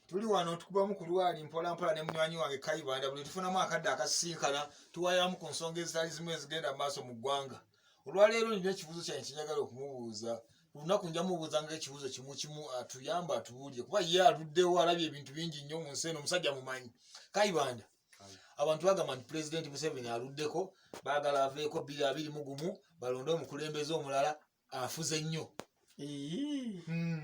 tuli wano tukubamu ku lwali mpola mpola ne munywanyi wange Kayibanda buli tufunamu akadde akasinkana tuwayamu ku nsonga ezitali zimu ezigenda mu maaso mu ggwanga. Olwaleero nina ekibuuzo kyange kinjagala okumubuuza. Lunaku nja mubuuza ng'ekibuuzo kimu kimu atuyamba atuwulire kuba ye aluddewo alabye ebintu bingi nnyo mu nsi eno omusajja mumanyi. Kayibanda, abantu bagamba nti Pulezidenti Museveni aluddeko baagala aveeko 2021 balonde omukulembeze omulala afuze nnyo.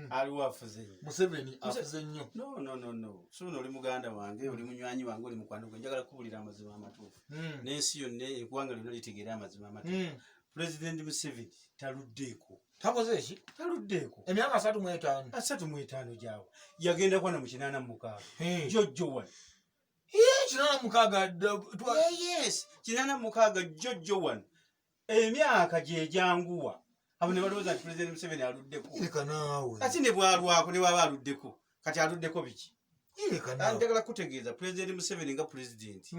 Aliwo afuze nnyo. Museveni afuze nnyo. No. Suno oli muganda wange, oli munywanyi wange, oli mukwano gwe, njagala kuwulira amazima amatuufu. N'ensi yonna eggwanga lyonna litegeera amazima amatuufu. Pulezidenti Museveni taluddeeko. Takoze ki? Taluddeeko. Emyaka 35. 35 gyawo. Yagenda kwana mu 86. Jojo wano. 86. Yes. 86 Jojo wano. Emyaka gye gyanguwa. Abo ne balowooza nti Pulezidenti Museveni aluddeko. Eka naawe. Kati ne bwalwako ne bwaba aluddeko. Kati aluddeko biki? Eka naawe. Njagala kutegeeza Pulezidenti Museveni nga Pulezidenti.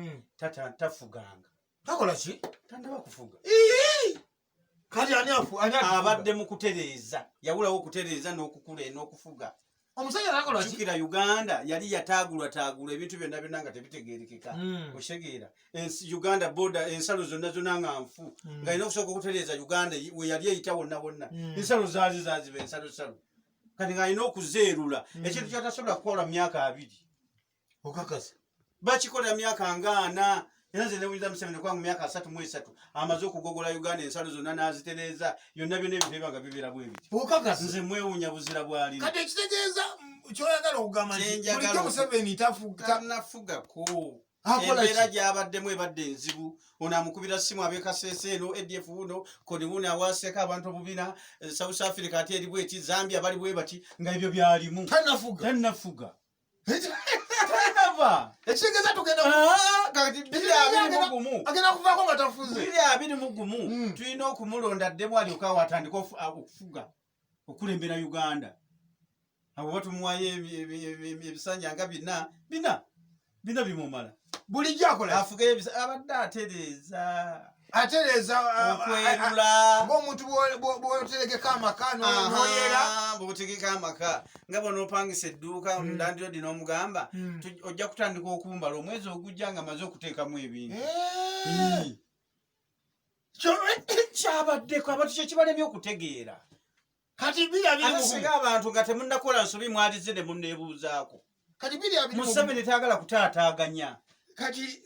Tafuganga. Takola ki? Tandaba kufuga. Kati ani abadde mu kutereeza. Yawulawo okutereeza n'okukula n'okufuga. Omusajja takola ki? Jukira Uganda yali yataagulwa ebintu byonna byonna nga tebitegeerekeka. Oshegeera. Uganda border ensalo zonna nga nfu. Nga ina okusooka okutereeza Uganda we yali eyita wonna wonna. Ensalo zaaziba ensalo. Kati nga alina okuzeerula. Ekintu kyatasobola kukola mu myaka 2. Okakasa. Bakikola myaka nga 4. Yanze ne William Museveni kwa mu myaka 33 amaze okugogola Uganda ensalo zonna n'azitereeza yonna byonna ebiteba nga bibeera bwe biti. Okakasa. Nze mwewuunya buzira bwali. Kati ekitegeeza kyoyagala okugamba nti buli Museveni tafugako. Embeera gy'abaddemu ebadde enzibu. Ono amukubira ssimu ab'Ekasese eno ADF uno kodi wuno awaseeko abantu obubina South Africa ate eri bweti Zambia bali bwe bati nga ebyo byalimu. Tannafuga. Ekitegeeza tugenda kati 2021 agenda kuvaako nga tafuze. 2021 tulina okumulonda ddemu alyoka watandika okufuga okulembera Uganda. Abo batumuwayo ebisanja nga bina bimumala. Bulijjo akola afuge abadde atereeza okwerula ng'omuntu bw'otegeka amaka n'oyera bw'otegeka amaka nga bw'onoopangisa edduuka landlord n'omugamba ojja kutandika okumbala omwezi ogujja nga amaze okuteekamu ebintu. Kyabaddeko abantu kye kibalemye okutegeera. Kati 2021 asiga abantu nga temunnakola nsobi mwalize ne munneebuuzaako. Kati 2021 Museveni taagala kutaataaganya. Kati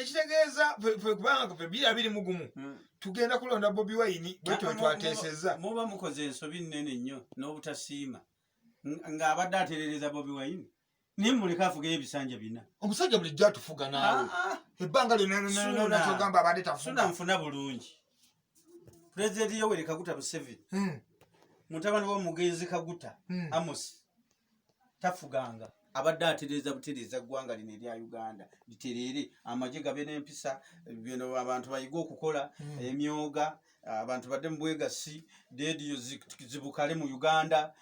ekitegeeza kubanga 2021 tugenda kulonda Bobi Wine bwetyo twateesezza. Muba mukoze ensobi nnene nnyo n'obutasiima ng'abadde atereereza Bobi Wine. Naye muleka afugeyo ebisanja bina. Omusajja bulijjo atufuga naawe. Ebbanga lyonna kyogamba abadde tafuga. Suna nfuna bulungi. Pulezidenti Yoweri Kaguta Museveni. Mutabani w'omugenzi Kaguta Amos tafuganga. Abadde atereeza butereeza ggwanga lino erya Uganda litereere amagye gabe n'empisa bino abantu bayiga okukola emyoga abantu badde mu bwegasi rediyo zibukale mu Uganda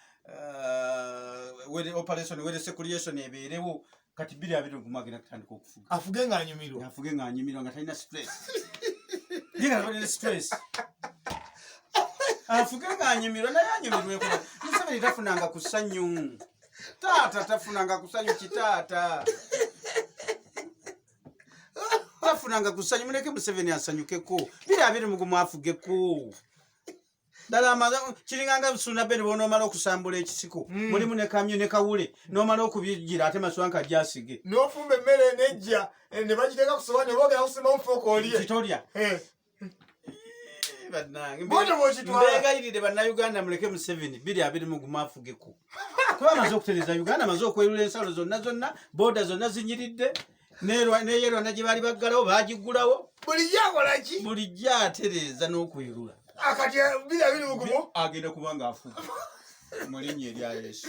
operation wele circulation ebeerewo kati 2021 agenda kutandika okufuga. Afuge ng'anyumirwa nga talina stress. Ndiga talina stress. Afuge ng'anyumirwa naye anyumirweko. Museveni tafunanga ku ssanyu. Taata tafunanga kusanyu kitaata. Tafunanga kusanyu muleke Museveni asanyukeko. 2021 afugeko. Dala kiringanga busuna bene bonomala okusambula ekisiko. Mulimu ne kamyo ne kawule. Nomala okubigira ate maswanka jasige. N'ofumba emmere nejja ne bagiteeka ku sowaani boogera kusima omufuuko olye. Kitolya. Mbegayirire bannayuganda muleke Museveni 2021 afugeko. Kuba amaze okutereeza Uganda amaze okwerula ensalo zonna boda zonna zinyiridde neyerwana gye baali baggalawo baagigulawo. Bulijjo akola ki? Bulijjo atereeza n'okwerula. Akati 2021 agenda kuba ng'afuga mu linnya erya Yesu.